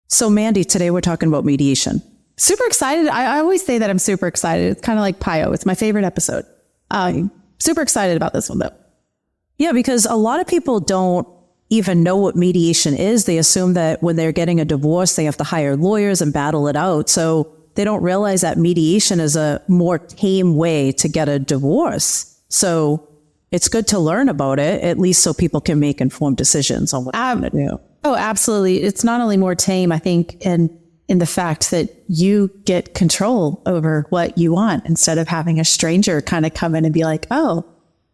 So Mandy, today we're talking about mediation. Super excited. I always say that I'm super excited. It's kind of like Pio. It's my favorite episode. Super excited about this one though. Yeah, because a lot of people don't even know what mediation is. They assume that when they're getting a divorce, they have to hire lawyers and battle it out. So they don't realize that mediation is a more tame way to get a divorce. So it's good to learn about it, at least so people can make informed decisions on what they're going to do. Oh, absolutely. It's not only more tame, I think, in the fact that you get control over what you want instead of having a stranger kind of come in and be like, oh,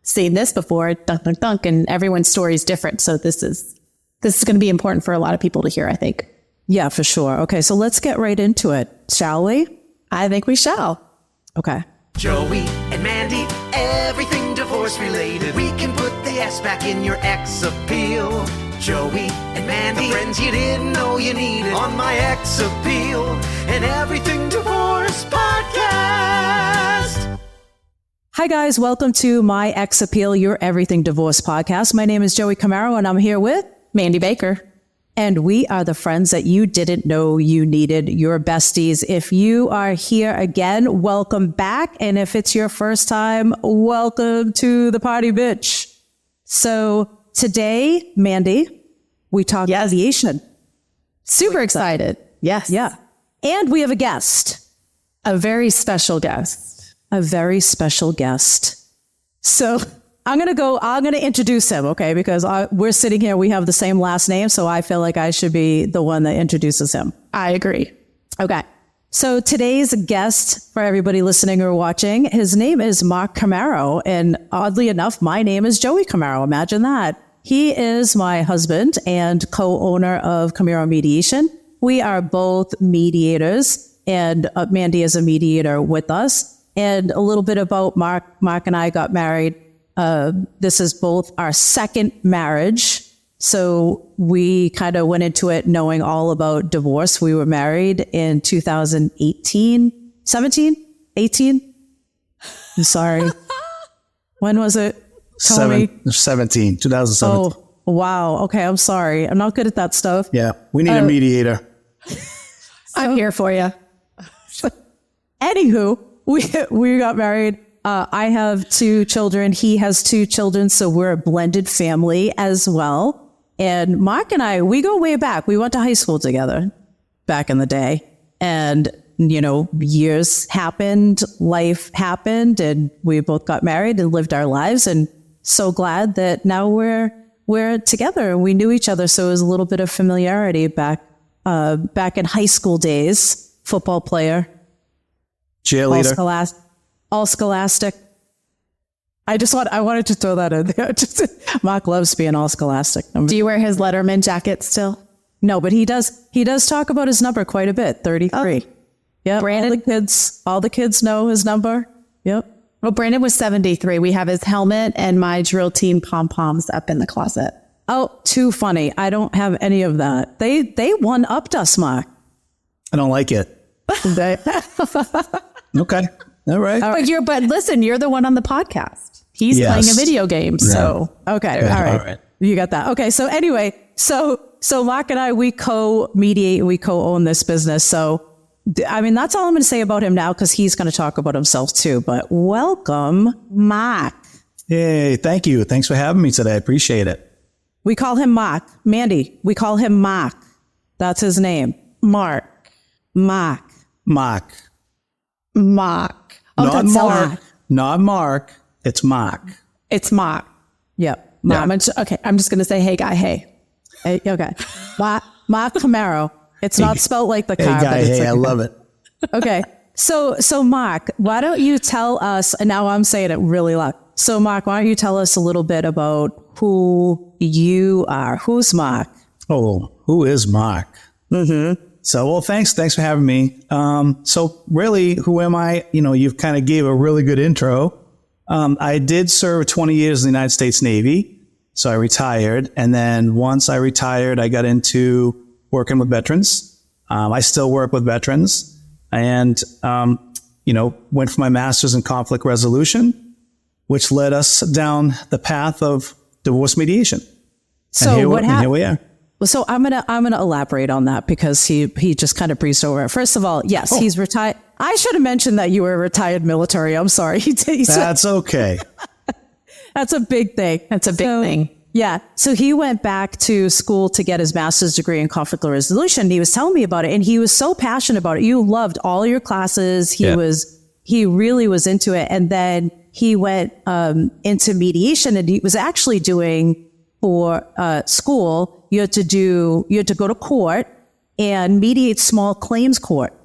seen this before, dunk, dunk, dunk, and everyone's story is different. So this is going to be important for a lot of people to hear, I think. Yeah, for sure. Okay, so let's get right into it, shall we? I think we shall. Okay. Joie and Mandy, everything divorce related. We can put the S back in your ex appeal. Joie and Mandy, the friends you didn't know you needed on my ex appeal. And everything divorce podcast. Hi guys, welcome to My Ex Appeal, your everything divorce podcast. My name is Joie Comeiro and I'm here with Mandy Baker. And we are the friends that you didn't know you needed, your besties. If you are here again, welcome back. And if it's your first time, welcome to the party, bitch. So today, Mandy, we talk mediation. Super excited. Yes. Yeah. And we have a guest. A very special guest. A very special guest. So I'm going to introduce him, okay? Because we're sitting here, we have the same last name, so I feel like I should be the one that introduces him. I agree. Okay. So today's guest, for everybody listening or watching, his name is Mark Comeiro, and oddly enough, my name is Joie Comeiro. Imagine that. He is my husband and co-owner of Comeiro Mediation. We are both mediators, and Mandy is a mediator with us. And a little bit about Mark. Mark and I got married. This is both our second marriage. So we kind of went into it knowing all about divorce. We were married in 2018, 18. I'm sorry. When was it? 2017. Oh, wow. Okay. I'm sorry. I'm not good at that stuff. Yeah. We need a mediator. I'm here for you. Anywho, we got married. I have 2 children. He has 2 children. So we're a blended family as well. And Mark and I, we go way back. We went to high school together back in the day. And, you know, years happened, life happened, and we both got married and lived our lives. And so glad that now we're together and we knew each other. So it was a little bit of familiarity back in high school days. Football player. Cheerleader. All scholastic. I wanted to throw that in there. Mark loves being all scholastic. Do you wear his Letterman jacket still? No, but he does talk about his number quite a bit. 33. Oh. Yeah. Brandon, all the kids know his number. Yep. Well, Brandon was 73. We have his helmet and my drill team pom-poms up in the closet. Oh, too funny. I don't have any of that. They one-upped us, Mark. I don't like it. Okay. All right. But listen, you're the one on the podcast. He's playing a video game. So, okay. Good. All right. You got that. Okay. So anyway, so Mark and I, we co-mediate, we co-own this business. So, I mean, that's all I'm going to say about him now, because he's going to talk about himself too. But welcome, Mark. Hey, thank you. Thanks for having me today. I appreciate it. We call him Mark. Mandy, we call him Mark. That's his name. Mark. Mark. Oh, Not Mark. Not Mark. It's Mark. It's Mark. Yep. Mom. Yeah. Okay. I'm just going to say, hey, guy. Hey. Okay. Mark Comeiro. It's not spelled like the car. Hey, guy. Hey, like, I love it. Okay. So Mark, why don't you tell us, and now I'm saying it really loud. So Mark, why don't you tell us a little bit about who you are? Who's Mark? Oh, who is Mark? Mm-hmm. So, well, thanks for having me. So really, who am I? You know, you've kind of gave a really good intro. I did serve 20 years in the United States Navy. So I retired. And then once I retired, I got into working with veterans. I still work with veterans and, went for my master's in conflict resolution, which led us down the path of divorce mediation. So what happened? Here we are. So I'm gonna elaborate on that because he just kind of breezed over it. First of all, yes, he's retired. I should have mentioned that you were retired military. I'm sorry. That's okay. That's a big thing. That's a big thing. Yeah. So he went back to school to get his master's degree in conflict resolution. He was telling me about it, and he was so passionate about it. You loved all your classes. He really was into it. And then he went into mediation, and he was actually doing for school. You had to go to court and mediate small claims court.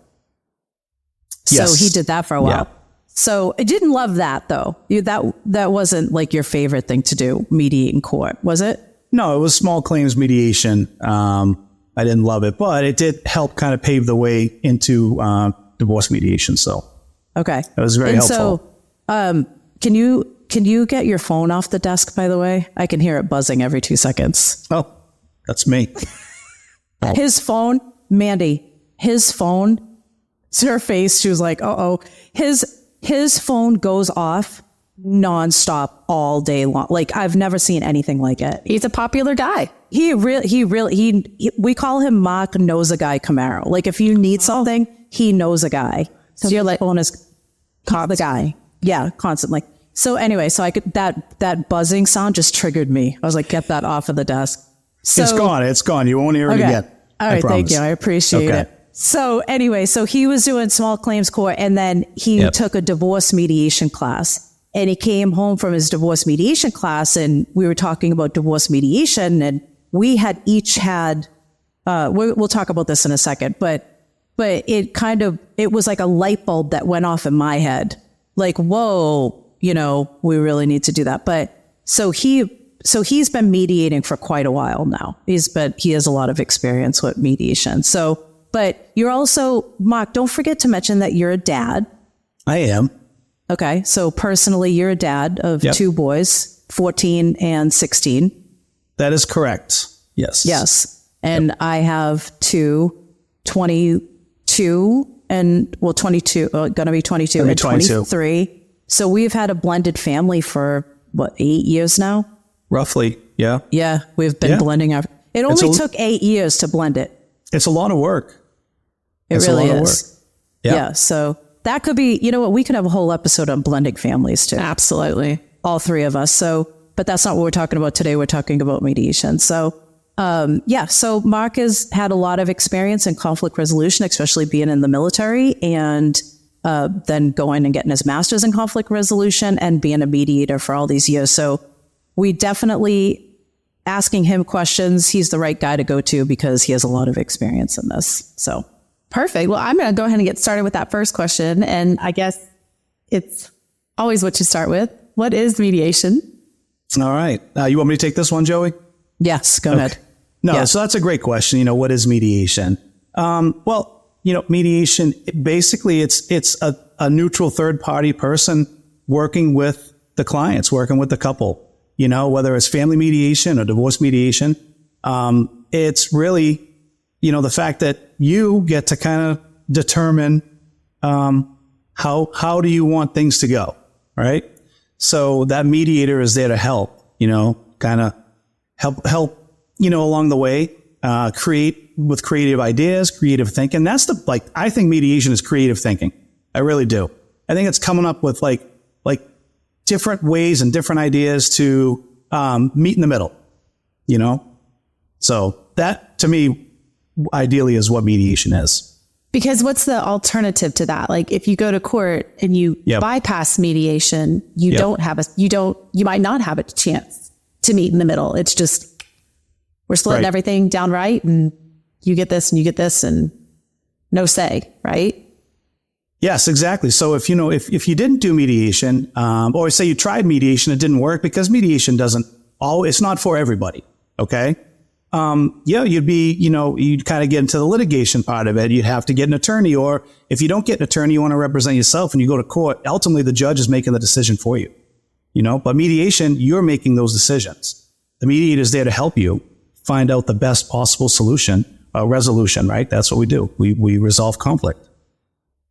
Yes. So he did that for a while. Yeah. So I didn't love that though. That wasn't like your favorite thing to do, mediate in court, was it? No, it was small claims mediation. I didn't love it, but it did help kind of pave the way into divorce mediation. So okay, it was very helpful. So can you get your phone off the desk, by the way? I can hear it buzzing every 2 seconds. Oh, that's me. His phone, Mandy, his phone, it's her face. She was like, uh-oh. His phone goes off nonstop all day long. Like I've never seen anything like it. He's a popular guy. We call him Mark knows a guy Comeiro. Like if you need something, he knows a guy. So you're like, phone is the guy. Yeah, constantly. So anyway, so I could, that buzzing sound just triggered me. I was like, get that off of the desk. So It's gone. You won't hear it again. All right. Thank you. I appreciate it. So anyway, so he was doing small claims court, and then he took a divorce mediation class, and he came home from his divorce mediation class, and we were talking about divorce mediation, and we had each had, we'll talk about this in a second, but it was like a light bulb that went off in my head. Like, whoa, we really need to do that. But so he's been mediating for quite a while now. He has a lot of experience with mediation. So, but you're also, Mark, don't forget to mention that you're a dad. I am. Okay. So personally, you're a dad of two boys, 14 and 16. That is correct. Yes. Yes. And I have two, 22 and 22, going to be 22 and 23. So we've had a blended family for 8 years now? Roughly. Yeah. Yeah. We've been blending it only took 8 years to blend it. It's a lot of work. It really is. Yeah. So that could be, we could have a whole episode on blending families too. Absolutely. All three of us. So, but that's not what we're talking about today. We're talking about mediation. So, so Mark has had a lot of experience in conflict resolution, especially being in the military, and then going and getting his master's in conflict resolution and being a mediator for all these years. So we definitely asking him questions. He's the right guy to go to because he has a lot of experience in this. So perfect. Well, I'm going to go ahead and get started with that first question. And I guess it's always what you start with. What is mediation? All right. You want me to take this one, Joey? Yes, go ahead. No, so that's a great question. What is mediation? Mediation, basically it's a neutral third party person working with the clients, working with the couple, whether it's family mediation or divorce mediation. It's really, the fact that you get to kind of determine, how do you want things to go? Right. So that mediator is there to help, kind of help, along the way, create with creative ideas, creative thinking. That's I think mediation is creative thinking. I really do. I think it's coming up with like different ways and different ideas to, meet in the middle, So that to me, ideally is what mediation is. Because what's the alternative to that? Like if you go to court and you bypass mediation, you might not have a chance to meet in the middle. It's just, we're splitting everything down right, and you get this and you get this and no say, right? Yes, exactly. So if you didn't do mediation, or say you tried mediation, it didn't work, because mediation it's not for everybody. Okay. You'd kind of get into the litigation part of it. You'd have to get an attorney, or if you don't get an attorney, you want to represent yourself and you go to court. Ultimately, the judge is making the decision for you, but mediation, you're making those decisions. The mediator is there to help you find out the best possible resolution, right? That's what we do. We resolve conflict.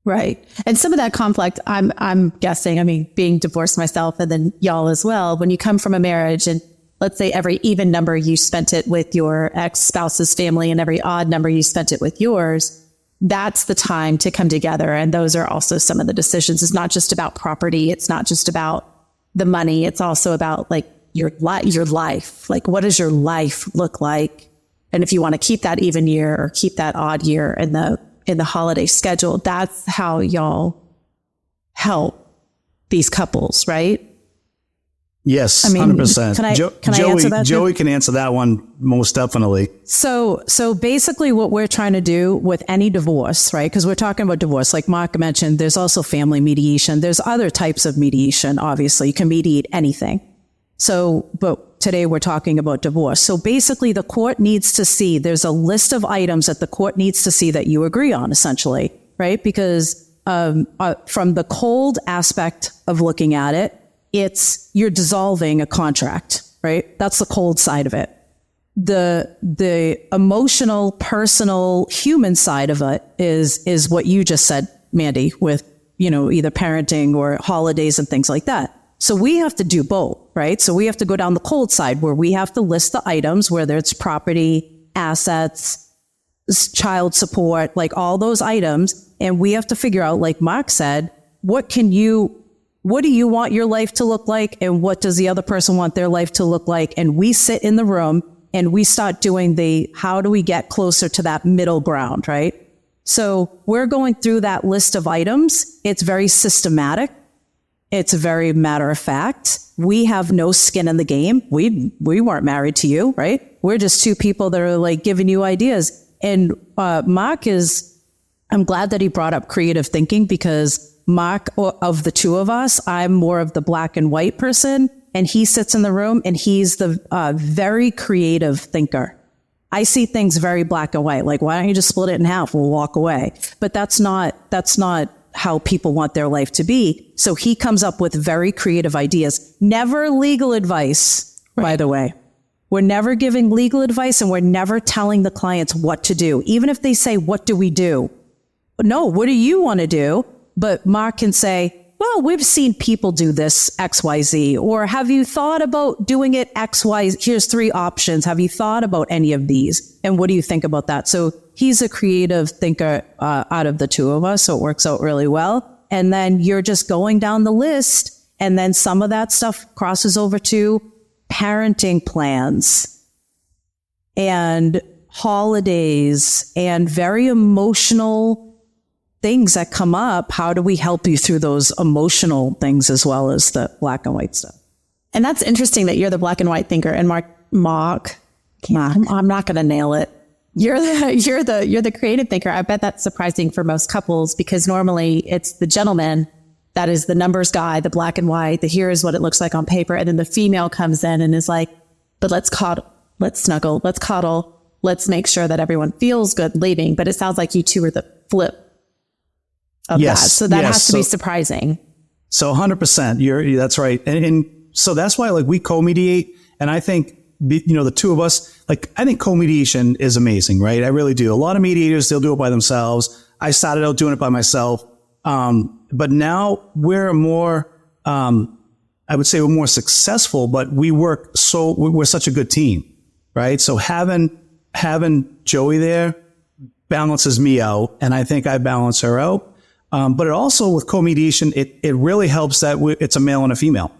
Right. And some of that conflict, I'm guessing, being divorced myself and then y'all as well, when you come from a marriage and let's say every even number you spent it with your ex-spouse's family and every odd number you spent it with yours, that's the time to come together. And those are also some of the decisions. It's not just about property. It's not just about the money. It's also about like your life. Like, what does your life look like? And if you want to keep that even year or keep that odd year in the holiday schedule, that's how y'all help these couples, right? Yes, I mean, 100%. can I Joey, answer that? Joey can answer that one most definitely. So basically what we're trying to do with any divorce, right? Because we're talking about divorce, like Mark mentioned, there's also family mediation. There's other types of mediation, obviously. You can mediate anything. But today we're talking about divorce. So basically the court needs to see, there's a list of items that the court needs to see that you agree on, essentially, right? Because from the cold aspect of looking at it, you're dissolving a contract, right? That's the cold side of it. The emotional, personal, human side of it is what you just said, Mandy, with, either parenting or holidays and things like that. So we have to do both, right? So we have to go down the cold side where we have to list the items, whether it's property, assets, child support, like all those items. And we have to figure out, like Mark said, what do you want your life to look like? And what does the other person want their life to look like? And we sit in the room and we start doing how do we get closer to that middle ground, right? So we're going through that list of items. It's very systematic. It's very matter of fact. We have no skin in the game. We weren't married to you, right? We're just two people that are like giving you ideas. And Mark I'm glad that he brought up creative thinking, because Mark, of the two of us, I'm more of the black and white person, and he sits in the room and he's the very creative thinker. I see things very black and white. Like, why don't you just split it in half? We'll walk away. But that's not how people want their life to be. So he comes up with very creative ideas. Never legal advice, by the way. We're never giving legal advice, and we're never telling the clients what to do. Even if they say, what do we do? No, what do you want to do? But Mark can say, well, we've seen people do this XYZ, or have you thought about doing it XY? Here's 3 options. Have you thought about any of these? And what do you think about that? So he's a creative thinker out of the two of us. So it works out really well. And then you're just going down the list. And then some of that stuff crosses over to parenting plans and holidays and very emotional things that come up. How do we help you through those emotional things as well as the black and white stuff? And that's interesting that you're the black and white thinker, and Mark. I'm not going to nail it. You're the creative thinker. I bet that's surprising for most couples, because normally it's the gentleman that is the numbers guy, the black and white, here is what it looks like on paper. And then the female comes in and is like, but let's snuggle, let's cuddle, let's make sure that everyone feels good leaving. But it sounds like you two are the flip of that. So that has to be surprising. So 100%, that's right. And so that's why, like, we co-mediate. And I think, the two of us, like, I think co-mediation is amazing, right? I really do. A lot of mediators, they'll do it by themselves. I started out doing it by myself. But now we're more, I would say we're more successful, but we're such a good team, right? So having Joey there balances me out, and I think I balance her out. But it also, with co-mediation, it really helps that it's a male and a female.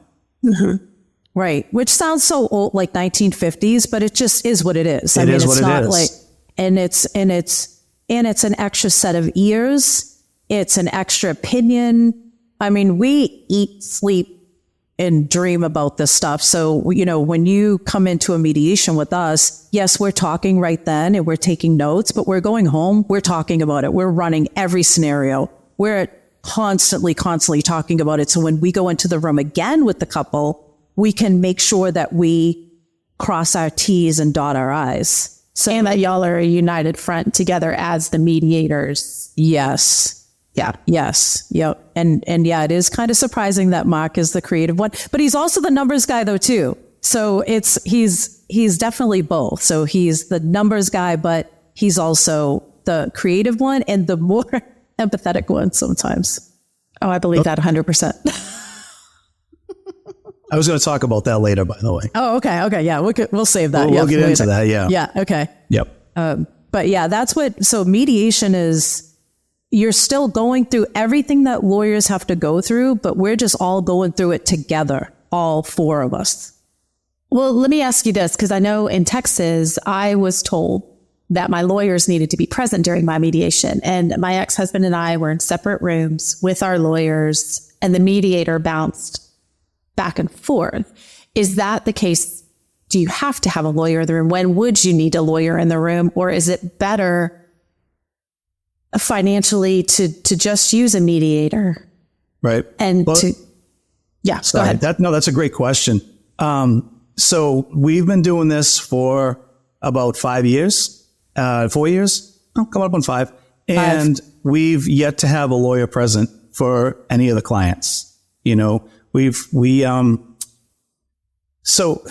Mm-hmm. Right. Which sounds so old, like 1950s, but it just is what it is. It's not is. Like, and it's an extra set of ears. It's an extra opinion. I mean, we eat, sleep, and dream about this stuff. So, when you come into a mediation with us, yes, we're talking right then and we're taking notes, but we're going home. We're talking about it. We're running every scenario. We're constantly talking about it. So when we go into the room again with the couple, we can make sure that we cross our T's and dot our I's. So, and that y'all are a united front together as the mediators. Yes. Yeah. Yes. Yep. And yeah, it is kind of surprising that Mark is the creative one, but he's also the numbers guy though too. So he's definitely both. So he's the numbers guy, but he's also the creative one and the more empathetic one sometimes. Oh, I believe that 100%. I was going to talk about that later, by the way. Oh, okay. Okay. Yeah. We'll save that. We'll get into that. Yeah. Yeah. Okay. Yep. But yeah, so mediation is, you're still going through everything that lawyers have to go through, but we're just all going through it together, all four of us. Well, let me ask you this, because I know in Texas, I was told that my lawyers needed to be present during my mediation. And my ex-husband and I were in separate rooms with our lawyers, and the mediator bounced back and forth. Is that the case? Do you have to have a lawyer in the room? When would you need a lawyer in the room? Or is it better financially to just use a mediator? Right. And go ahead. That's a great question. So we've been doing this for about 5 years, 4 years, coming up on 5. And we've yet to have a lawyer present for any of the clients. You know, so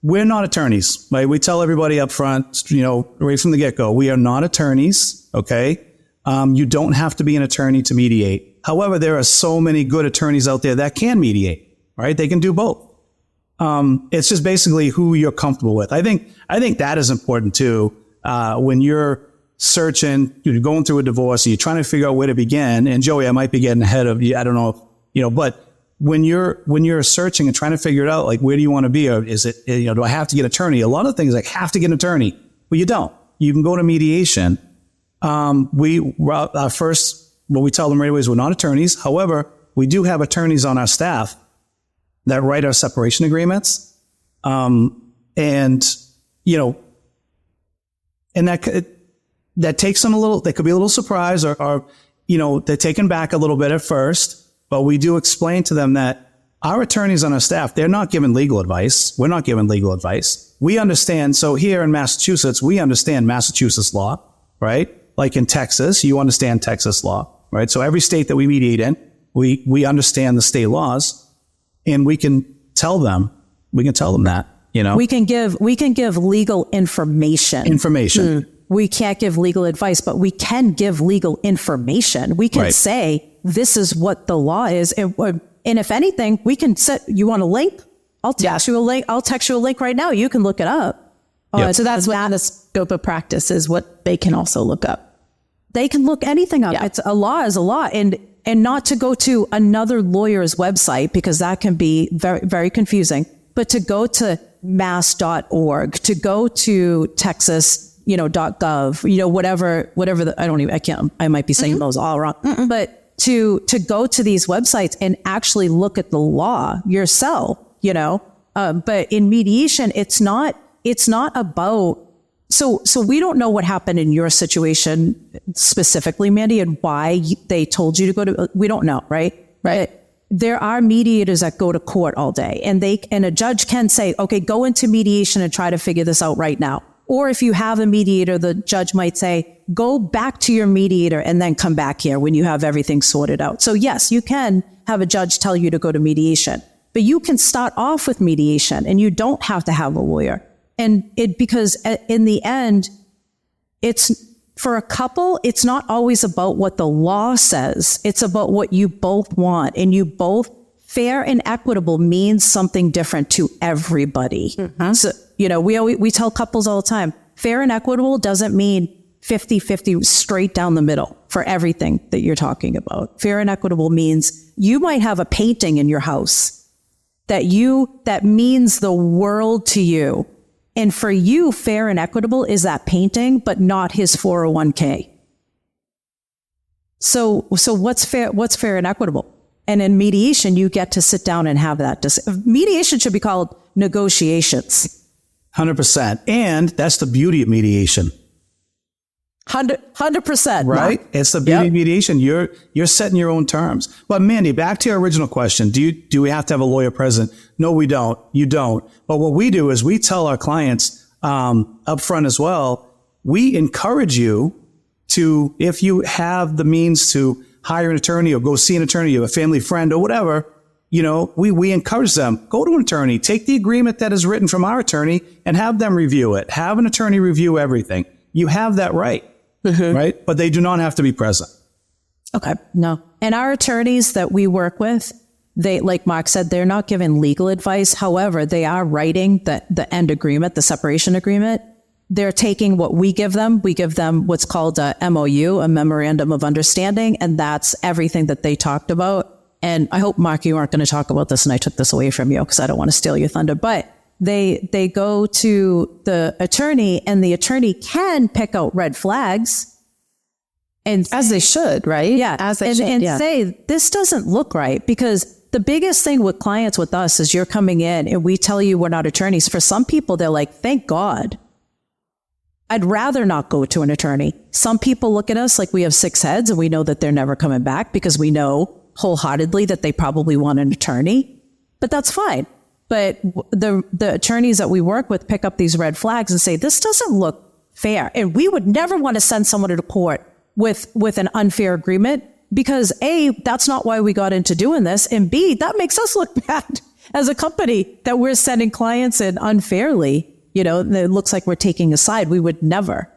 we're not attorneys, right? We tell everybody up front, you know, right from the get-go, we are not attorneys. Okay. You don't have to be an attorney to mediate. However, there are so many good attorneys out there that can mediate, right? They can do both. It's just basically who you're comfortable with. I think that is important too. When you're searching, you're going through a divorce, and you're trying to figure out where to begin. And Joey, I might be getting ahead of you. I don't know, but when you're searching and trying to figure it out, like, where do you want to be? Or is it, do I have to get an attorney? A lot of things like have to get an attorney. Well, you don't. You can go to mediation. What we tell them right away is we're not attorneys. However, we do have attorneys on our staff that write our separation agreements. And that takes them they could be a little surprised or they're taken back a little bit at first, but we do explain to them that our attorneys on our staff, they're not giving legal advice. We're not giving legal advice. We understand. So here in Massachusetts, we understand Massachusetts law, right? Like in Texas, you understand Texas law, right? So every state that we mediate in, we understand the state laws, and we can tell them that, we can give legal information. We can't give legal advice, but we can give legal information. We can say, this is what the law is. And if anything, we can you want a link? I'll text you a link. I'll text you a link right now. You can look it up. Yep. So that's what the scope of practice is, what they can also look up. They can look anything up. Yeah. It's a law is a law. And not to go to another lawyer's website, because that can be very, very confusing, but to go to mass.org, to go to Texas, .gov, whatever, I might be saying those all wrong, but to go to these websites and actually look at the law yourself, but in mediation, it's not about, so we don't know what happened in your situation specifically, Mandy, and why they told you to go to, we don't know, right? Right. There are mediators that go to court all day, and a judge can say, okay, go into mediation and try to figure this out right now. Or if you have a mediator, the judge might say, go back to your mediator and then come back here when you have everything sorted out. So yes, you can have a judge tell you to go to mediation, but you can start off with mediation and you don't have to have a lawyer. And because in the end, it's for a couple, it's not always about what the law says. It's about what you both want, and you both, fair and equitable means something different to everybody. Mm-hmm. So, we tell couples all the time, fair and equitable doesn't mean 50-50 straight down the middle for everything that you're talking about. Fair and equitable means you might have a painting in your house that means the world to you. And for you, fair and equitable is that painting, but not his 401k. So what's fair and equitable? And in mediation, you get to sit down and have that. Mediation should be called negotiations. 100%. And that's the beauty of mediation. 100%. Right? It's the beauty of mediation. You're setting your own terms. But Mandy, back to your original question. Do we have to have a lawyer present? No, we don't. You don't. But what we do is we tell our clients up front as well, we encourage you to, if you have the means to hire an attorney or go see an attorney or a family friend or whatever, we encourage them, go to an attorney, take the agreement that is written from our attorney and have them review it. Have an attorney review everything. You have that right. Mm-hmm. Right? But they do not have to be present. Okay. No. And our attorneys that we work with, They, like Mark said, they're not giving legal advice. However, they are writing the end agreement, the separation agreement. They're taking what we give them. We give them what's called a MOU, a memorandum of understanding. And that's everything that they talked about. And I hope, Mark, you aren't going to talk about this and I took this away from you because I don't want to steal your thunder. But they go to the attorney and the attorney can pick out red flags. And As they should, right? yeah, As they and, should. and yeah. say, this doesn't look right, because the biggest thing with clients with us is you're coming in and we tell you we're not attorneys. For some people, they're like, thank God. I'd rather not go to an attorney. Some people look at us like we have 6 heads and we know that they're never coming back because we know wholeheartedly that they probably want an attorney, but that's fine. But the attorneys that we work with pick up these red flags and say, this doesn't look fair. And we would never want to send someone to court with an unfair agreement, because A, that's not why we got into doing this. And B, that makes us look bad as a company that we're sending clients in unfairly. You know, it looks like we're taking a side. We would never.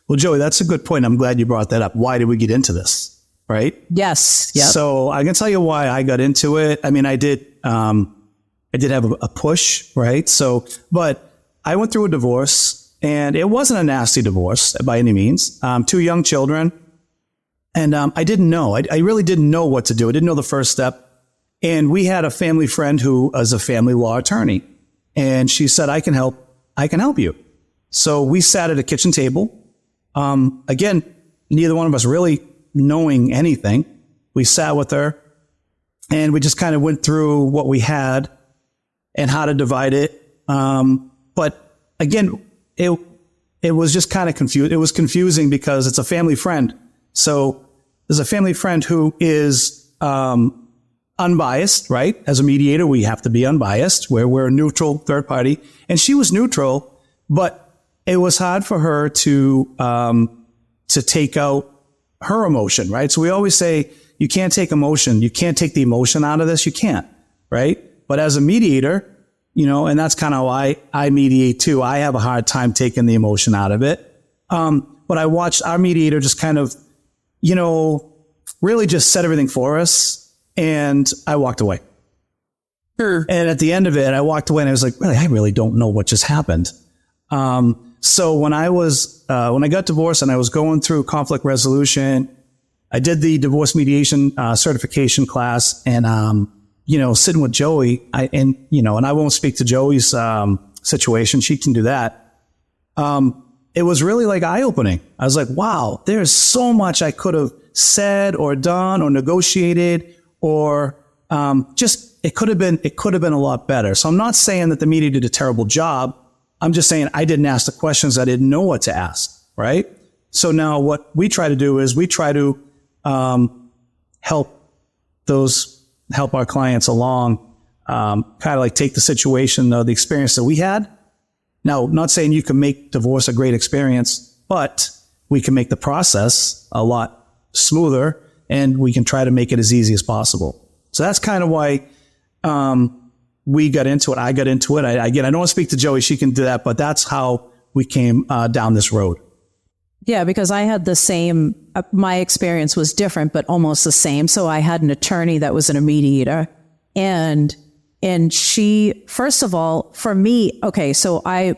Well, Joey, that's a good point. I'm glad you brought that up. Why did we get into this? Right? Yes. Yep. So I can tell you why I got into it. I mean, I did have a push, right? So, but I went through a divorce, and it wasn't a nasty divorce by any means. 2 young children. And I didn't know. I really didn't know what to do. I didn't know the first step. And we had a family friend who is a family law attorney. And she said, I can help you. So we sat at a kitchen table. Again, neither one of us really knowing anything. We sat with her and we just kind of went through what we had and how to divide it. But again, it was just kind of confused. It was confusing because it's a family friend. So there's a family friend who is unbiased, right? As a mediator, we have to be unbiased, where we're a neutral third party. And she was neutral, but it was hard for her to take out her emotion, right? So we always say, you can't take emotion. You can't take the emotion out of this. You can't, right? But as a mediator, you know, and that's kind of why I mediate too. I have a hard time taking the emotion out of it. But I watched our mediator just kind of, you know, really just set everything for us. And I walked away. Sure. And at the end of it, I walked away and I was like, really, I really don't know what just happened. So when I got divorced and I was going through conflict resolution, I did the divorce mediation certification class, and you know, sitting with Joey, and I won't speak to Joey's situation. She can do that. It was really like eye-opening. I was like, wow, there's so much I could have said or done or negotiated, or just it could have been a lot better. So I'm not saying that the media did a terrible job. I'm just saying I didn't ask the questions I didn't know what to ask, right? So now what we try to do is we try to help our clients along, kind of like take the situation, the experience that we had. Now, not saying you can make divorce a great experience, but we can make the process a lot smoother, and we can try to make it as easy as possible. So that's kind of why we got into it. I got into it. I don't want to speak to Joey. She can do that, but that's how we came down this road. Yeah, because I had the same, my experience was different, but almost the same. So I had an attorney that was a mediator, and she, first of all, for me, okay, so I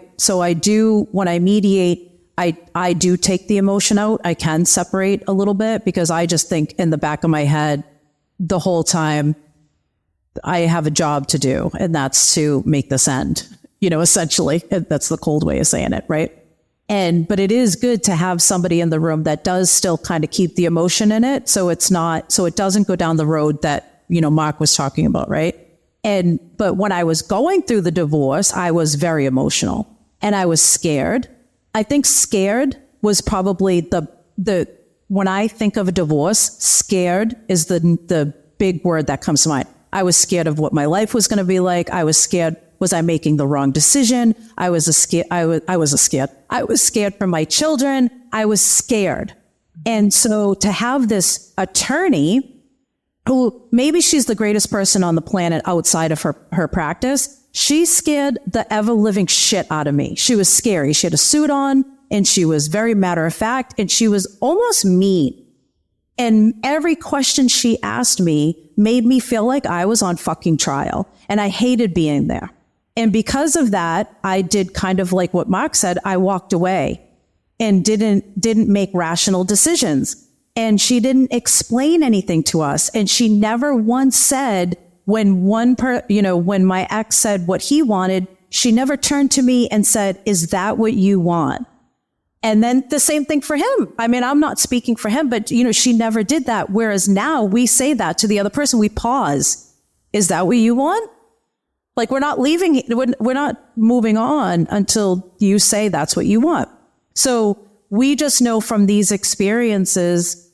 do, when I mediate, I do take the emotion out. I can separate a little bit, because I just think in the back of my head the whole time, I have a job to do, and that's to make this end, essentially. That's the cold way of saying it, right? But it is good to have somebody in the room that does still kind of keep the emotion in it. So it doesn't go down the road that, Mark was talking about, right? But when I was going through the divorce, I was very emotional and I was scared. I think scared was probably when I think of a divorce, scared is the big word that comes to mind. I was scared of what my life was going to be like. I was scared. Was I making the wrong decision? I was scared for my children. I was scared. And so to have this attorney who maybe she's the greatest person on the planet outside of her practice, she scared the ever living shit out of me. She was scary. She had a suit on and she was very matter of fact, and she was almost mean. And every question she asked me made me feel like I was on fucking trial, and I hated being there. And because of that, I did kind of like what Mark said. I walked away and didn't make rational decisions. And she didn't explain anything to us. And she never once said, when when my ex said what he wanted, she never turned to me and said, is that what you want? And then the same thing for him. I mean, I'm not speaking for him, but she never did that. Whereas now we say that to the other person, we pause. Is that what you want? Like, we're not leaving, we're not moving on until you say that's what you want. So we just know from these experiences,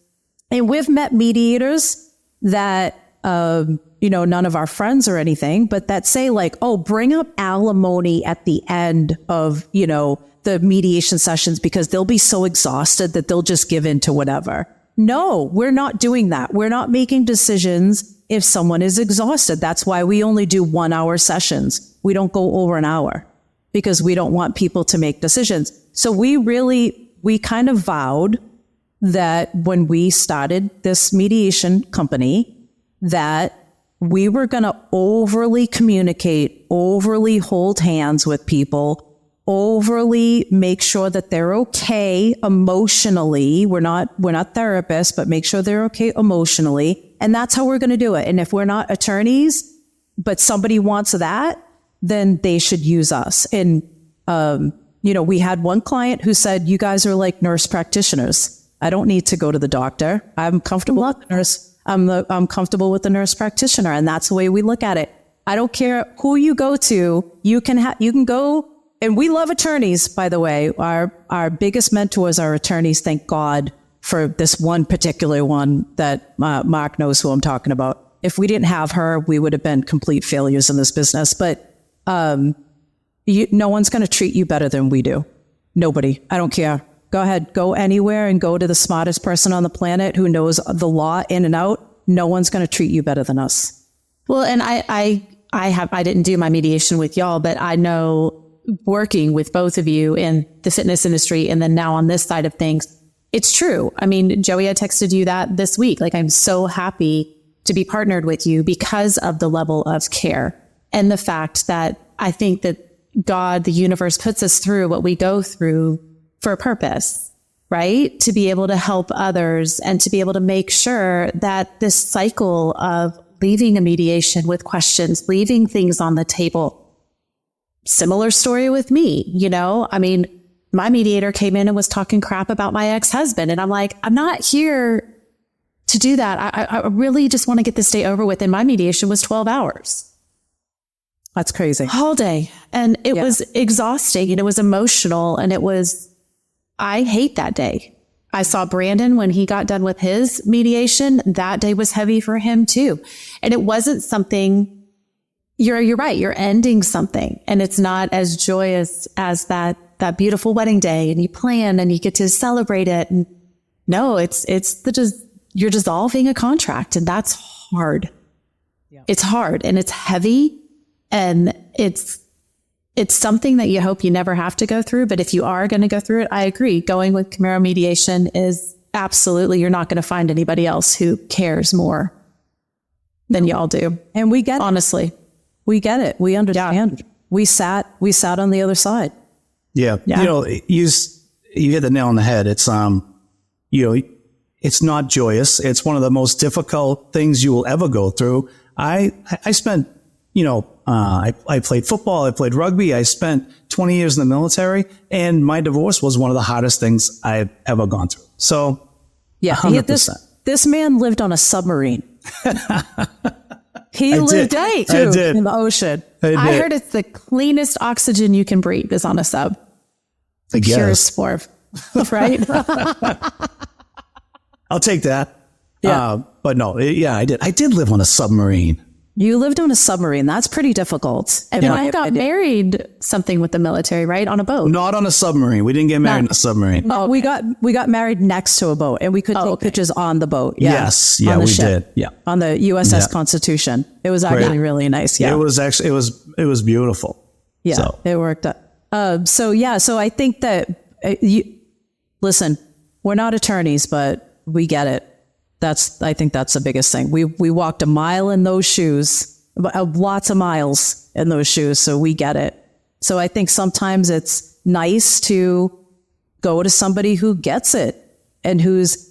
and we've met mediators that, none of our friends or anything, but that say like, oh, bring up alimony at the end of, the mediation sessions because they'll be so exhausted that they'll just give in to whatever. No, we're not doing that. We're not making decisions if someone is exhausted. That's why we only do 1 hour sessions. We don't go over an hour because we don't want people to make decisions. So we kind of vowed that when we started this mediation company, that we were going to overly communicate, overly hold hands with people, overly make sure that they're okay emotionally. We're not therapists, but make sure they're okay emotionally. And that's how we're going to do it. And if we're not attorneys, but somebody wants that, then they should use us. And, we had one client who said, you guys are like nurse practitioners. I don't need to go to the doctor. I'm comfortable with the nurse. I'm comfortable with the nurse practitioner. And that's the way we look at it. I don't care who you go to. You can go. And we love attorneys, by the way. Our biggest mentors are attorneys. Thank God for this one particular one that Mark knows who I'm talking about. If we didn't have her, we would have been complete failures in this business. But no one's going to treat you better than we do. Nobody. I don't care. Go ahead. Go anywhere and go to the smartest person on the planet who knows the law in and out. No one's going to treat you better than us. Well, and I didn't do my mediation with y'all, but I know working with both of you in the fitness industry and then now on this side of things, it's true. I mean, Joey, I texted you that this week. Like, I'm so happy to be partnered with you because of the level of care and the fact that I think that God, the universe, puts us through what we go through for a purpose, right? To be able to help others and to be able to make sure that this cycle of leaving a mediation with questions, leaving things on the table. Similar story with me, I mean, my mediator came in and was talking crap about my ex-husband. And I'm like, I'm not here to do that. I really just want to get this day over with. And my mediation was 12 hours. That's crazy. All day. And it was exhausting and it was emotional. And I hate that day. I saw Brandon when he got done with his mediation. That day was heavy for him too. And it wasn't something, you're right. You're ending something and it's not as joyous as that beautiful wedding day and you plan and you get to celebrate it. And no, you're dissolving a contract and that's hard. Yeah. It's hard and it's heavy and it's something that you hope you never have to go through. But if you are going to go through it, I agree. Going with Comeiro mediation is absolutely, you're not going to find anybody else who cares more than y'all do. And we get it. Honestly. We get it. We understand. Yeah. We sat on the other side. Yeah. You hit the nail on the head. It's, it's not joyous. It's one of the most difficult things you will ever go through. I spent, I played football. I played rugby. I spent 20 years in the military and my divorce was one of the hardest things I've ever gone through. So yeah, 100%. This man lived on a submarine. He lived in the ocean. I heard it's the cleanest oxygen you can breathe is on a sub. The purest form, right? I'll take that. Yeah. But no, I did. I did live on a submarine. You lived on a submarine. That's pretty difficult. And I got married something with the military, right? On a boat. Not on a submarine. We didn't get married on a submarine. Oh, okay. We got married next to a boat and we could take pictures on the boat. Yeah. Yes. Yeah, we did. Yeah. On the USS Constitution. It was actually really nice. Yeah. It was beautiful. Yeah. So. It worked out. So I think that listen, we're not attorneys, but we get it. I think that's the biggest thing. We walked a mile in those shoes, lots of miles in those shoes. So we get it. So I think sometimes it's nice to go to somebody who gets it and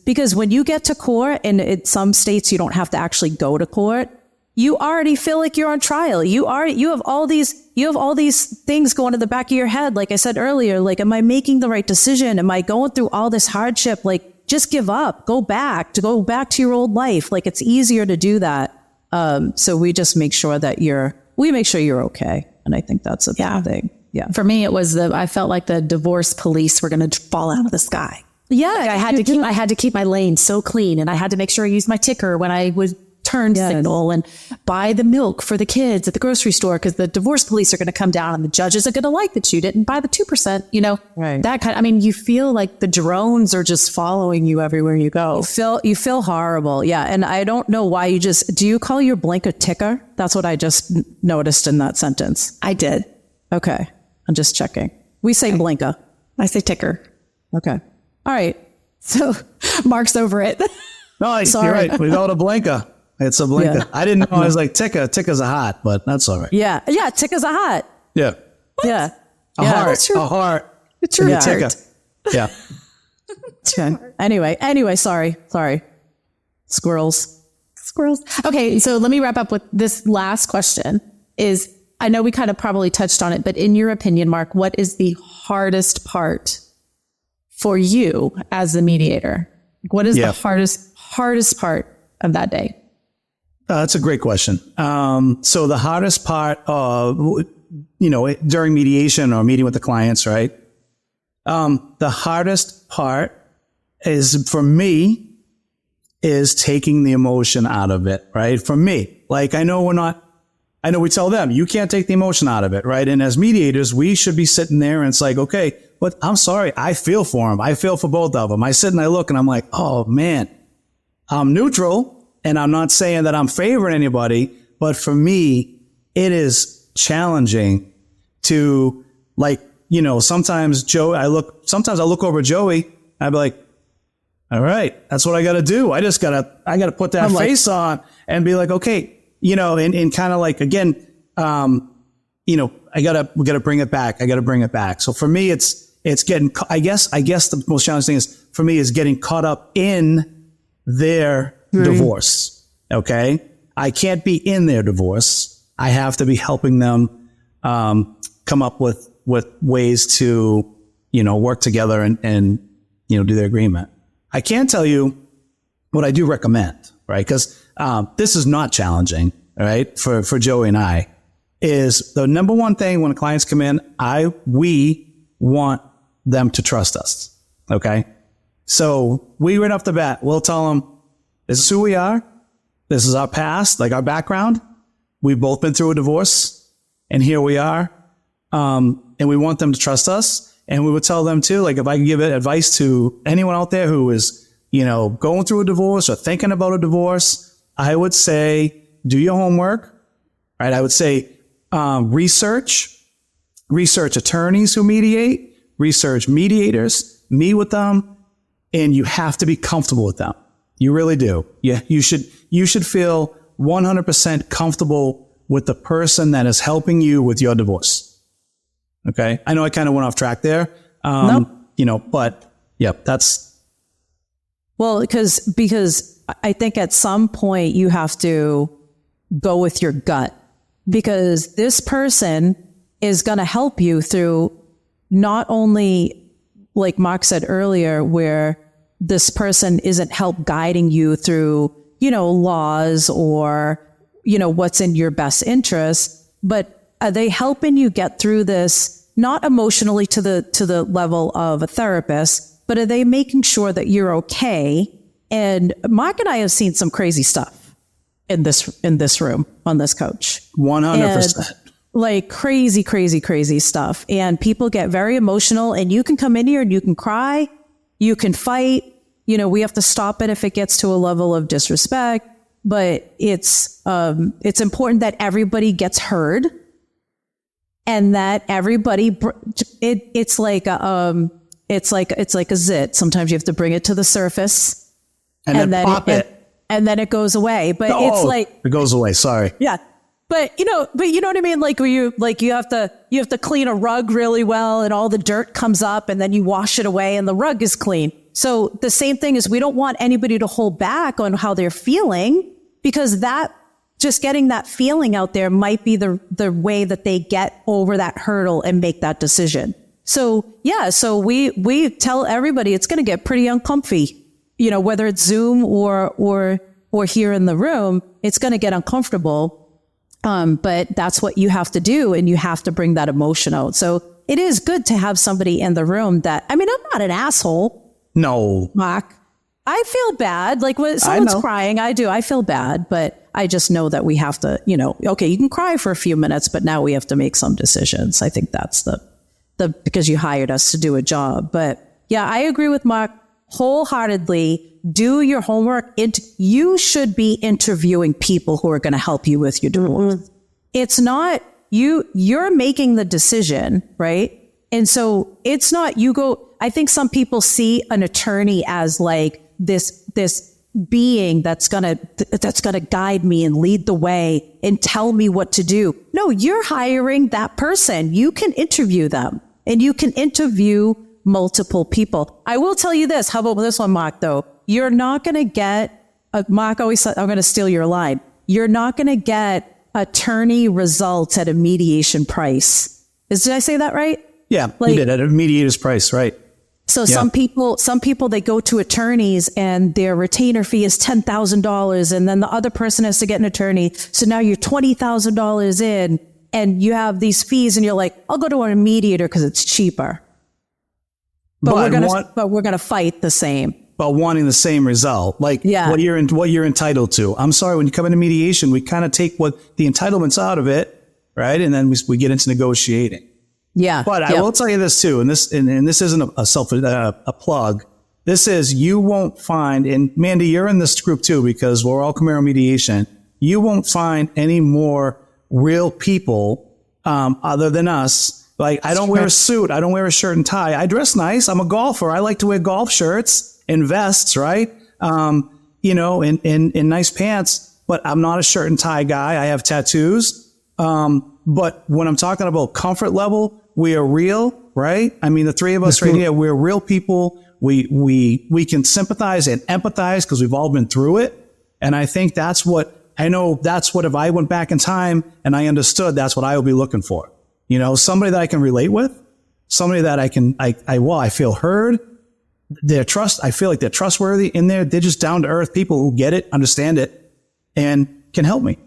because when you get to court, and in some states you don't have to actually go to court, you already feel like you're on trial. You have all these things going in the back of your head. Like I said earlier, like, am I making the right decision? Am I going through all this hardship? Like, just give up, go back to your old life. Like, it's easier to do that. So we just make sure that you're okay. And I think that's a big thing. Yeah. For me, it was I felt like the divorce police were going to fall out of the sky. Yeah. Like I had to keep my lane so clean, and I had to make sure I used my ticker when I would turn signal and buy the milk for the kids at the grocery store, because the divorce police are going to come down and the judges are going to like that you didn't buy the 2%, right. That kind. I mean, you feel like the drones are just following you everywhere you go. You feel horrible. Yeah. And I don't know why do you call your blink a ticker? That's what I just noticed in that sentence. I did. Okay. I'm just checking. We say blinker. I say ticker. Okay. All right. So Mark's over it. No, you're right. We call it a blinker. It's a blinker. Yeah. I didn't know. I was like, ticker. Ticker's a heart, but that's all right. Yeah. Yeah. Ticker's a heart. Yeah. What? Yeah. A heart. A heart. It's your ticker. Yeah. Okay. Anyway, sorry. Squirrels. Okay. So let me wrap up with this last question I know we kind of probably touched on it, but in your opinion, Mark, what is the hardest part for you as the mediator? What is the hardest part of that day? That's a great question. So the hardest part of, during mediation or meeting with the clients, right? The hardest part for me is taking the emotion out of it, right? For me, like, I know we tell them, you can't take the emotion out of it, right? And as mediators, we should be sitting there and it's like, okay, but I'm sorry. I feel for them. I feel for both of them. I sit and I look and I'm like, oh man, I'm neutral. And I'm not saying that I'm favoring anybody, but for me, it is challenging to, like, sometimes I look over Joey, I'd be like, all right, that's what I got to do. I got to put that face on and be like, okay, and kind of like, again, we got to bring it back. I got to bring it back. So for me, it's getting, I guess the most challenging thing is for me is getting caught up in their divorce. Okay. I can't be in their divorce. I have to be helping them, come up with ways to, work together and do their agreement. I can tell you what I do recommend, right? Because, this is not challenging, right? For Joey and I, is the number one thing when clients come in, we want them to trust us. Okay. So we right off the bat, we'll tell them, this is who we are. This is our past, like our background. We've both been through a divorce and here we are. And we want them to trust us. And we would tell them too, like, if I can give advice to anyone out there who is, going through a divorce or thinking about a divorce, I would say, do your homework, right? I would say, research attorneys who mediate, research mediators, meet with them, and you have to be comfortable with them. You really do. Yeah, you should feel 100% comfortable with the person that is helping you with your divorce. Okay. I know I kind of went off track there. Nope. But yeah, that's. Well, because I think at some point you have to go with your gut, because this person is going to help you through not only, like Mark said earlier, where this person isn't help guiding you through, laws or, what's in your best interest, but are they helping you get through this, not emotionally to the level of a therapist, but are they making sure that you're okay? And Mark and I have seen some crazy stuff in this room on this couch. 100%. Like crazy stuff. And people get very emotional, and you can come in here and you can cry, you can fight. We have to stop it if it gets to a level of disrespect, but it's important that everybody gets heard and that everybody, it's like a zit. Sometimes you have to bring it to the surface and then pop it. and then it goes away. But it's like, it goes away. Sorry. yeah. But you know what I mean? Like you have to clean a rug really well and all the dirt comes up and then you wash it away and the rug is clean. So the same thing is we don't want anybody to hold back on how they're feeling, because that just getting that feeling out there might be the way that they get over that hurdle and make that decision. So yeah, so we tell everybody it's going to get pretty uncomfy, you know, whether it's Zoom or here in the room, it's going to get uncomfortable. But that's what you have to do, and you have to bring that emotion out. So it is good to have somebody in the room that, I mean, I'm not an asshole. No. Mark, I feel bad. Like when someone's crying, I feel bad, but I just know that we have to, you know, okay, you can cry for a few minutes, but now we have to make some decisions. I think that's because you hired us to do a job. But yeah, I agree with Mark wholeheartedly. Do your homework. You should be interviewing people who are going to help you with your divorce. Mm-hmm. It's not you're making the decision, right? And so it's not you go. I think some people see an attorney as like this being that's gonna guide me and lead the way and tell me what to do. No, you're hiring that person. You can interview them, and you can interview multiple people. I will tell you this. How about this one, Mark, though? You're not going to get, Mark always said, I'm going to steal your line. You're not going to get attorney results at a mediation price. Did I say that right? Yeah, you did, at a mediator's price, right? So yeah. Some people, they go to attorneys and their retainer fee is $10,000, and then the other person has to get an attorney. So now you're $20,000 in, and you have these fees, and you're like, I'll go to a mediator because it's cheaper. But we're gonna fight the same. But wanting the same result, like what you're entitled to. I'm sorry, when you come into mediation, we kind of take what the entitlements out of it, right? And then we get into negotiating. Yeah. But I will tell you this too, and this isn't a plug. This is, you won't find, and Mandy, you're in this group too, because we're all Comeiro Mediation. You won't find any more real people other than us. Like, I don't wear a suit. I don't wear a shirt and tie. I dress nice. I'm a golfer. I like to wear golf shirts and vests, right? You know, in nice pants, but I'm not a shirt and tie guy. I have tattoos. But when I'm talking about comfort level, we are real, right? I mean, the three of us right here, we're real people. We can sympathize and empathize because we've all been through it. And I think that's what if I went back in time and I understood, that's what I would be looking for. You know, somebody that I can relate with, somebody that I feel heard. I feel like they're trustworthy in there. They're just down to earth people who get it, understand it, and can help me.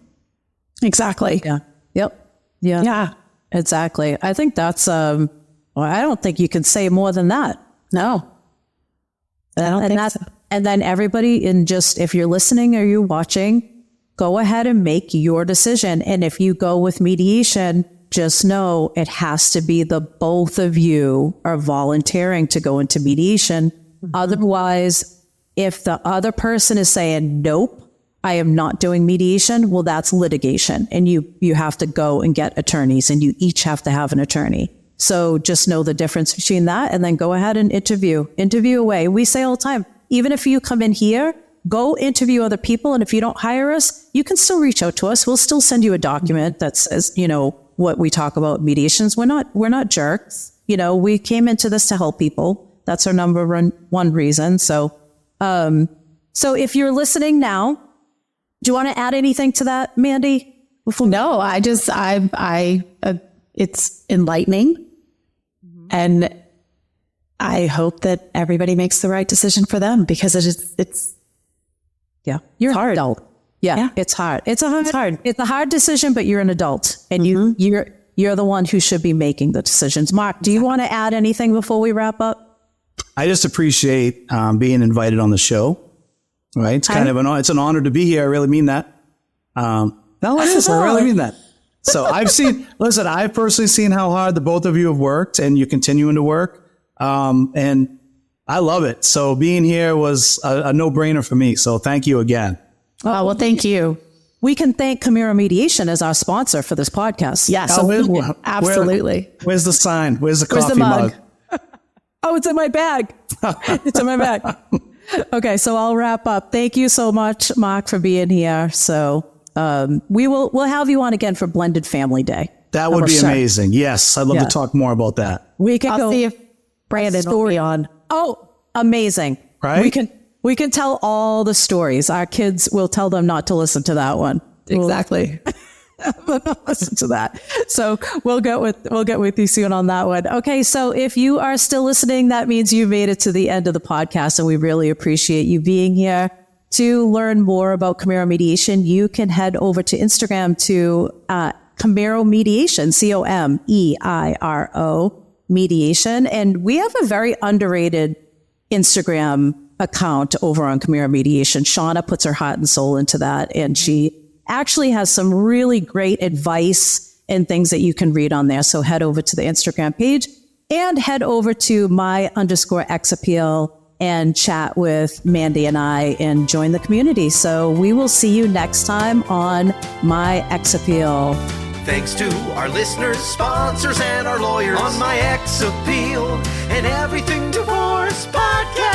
Exactly. Yeah. Yep. Yeah. Yeah. Exactly. I think that's, I don't think you can say more than that. No. I don't think so. And then everybody if you're listening or you're watching, go ahead and make your decision. And if you go with mediation, just know it has to be the both of you are volunteering to go into mediation. Mm-hmm. Otherwise, if the other person is saying, nope, I am not doing mediation, well, that's litigation. And you have to go and get attorneys, and you each have to have an attorney. So just know the difference between that, and then go ahead and interview away. We say all the time, even if you come in here, go interview other people. And if you don't hire us, you can still reach out to us. We'll still send you a document that says, you know, what we talk about mediations. We're not jerks. You know, we came into this to help people. That's our number one reason. So if you're listening now, do you want to add anything to that, Mandy? No, it's enlightening. Mm-hmm. And I hope that everybody makes the right decision for them, because it's hard. Adult. Yeah, it's hard. It's a hard decision, but you're an adult, and mm-hmm. you're the one who should be making the decisions. Mark, do you want to add anything before we wrap up? I just appreciate being invited on the show. Right, it's it's an honor to be here. I really mean that. I really mean that. So I've personally seen how hard the both of you have worked, and you're continuing to work, and I love it. So being here was a no-brainer for me. So thank you again. Oh, well, thank you. We can thank Comeiro Mediation as our sponsor for this podcast. Yes, absolutely. Where's the sign? Where's the coffee mug? Oh, it's in my bag. It's in my bag. Okay, so I'll wrap up. Thank you so much, Mark, for being here. So we'll have you on again for Blended Family Day. That would be amazing. Yes, I'd love to talk more about that. We can I'll see if Brandon will be on. Oh, amazing! Right? We can tell all the stories. Our kids will tell them not to listen to that one. Exactly. We'll not listen to that. So we'll get with you soon on that one. Okay, so if you are still listening, that means you made it to the end of the podcast, and we really appreciate you being here. To learn more about Comeiro Mediation, you can head over to Instagram to Comeiro Mediation, Comeiro Mediation. And we have a very underrated Instagram account over on Comeiro Mediation. Shauna puts her heart and soul into that, and she actually has some really great advice and things that you can read on there. So head over to the Instagram page and head over to my_XAppeal and chat with Mandy and I and join the community. So we will see you next time on My X-Appeal. Thanks to our listeners, sponsors, and our lawyers on My X Appeal and Everything Divorce Podcast.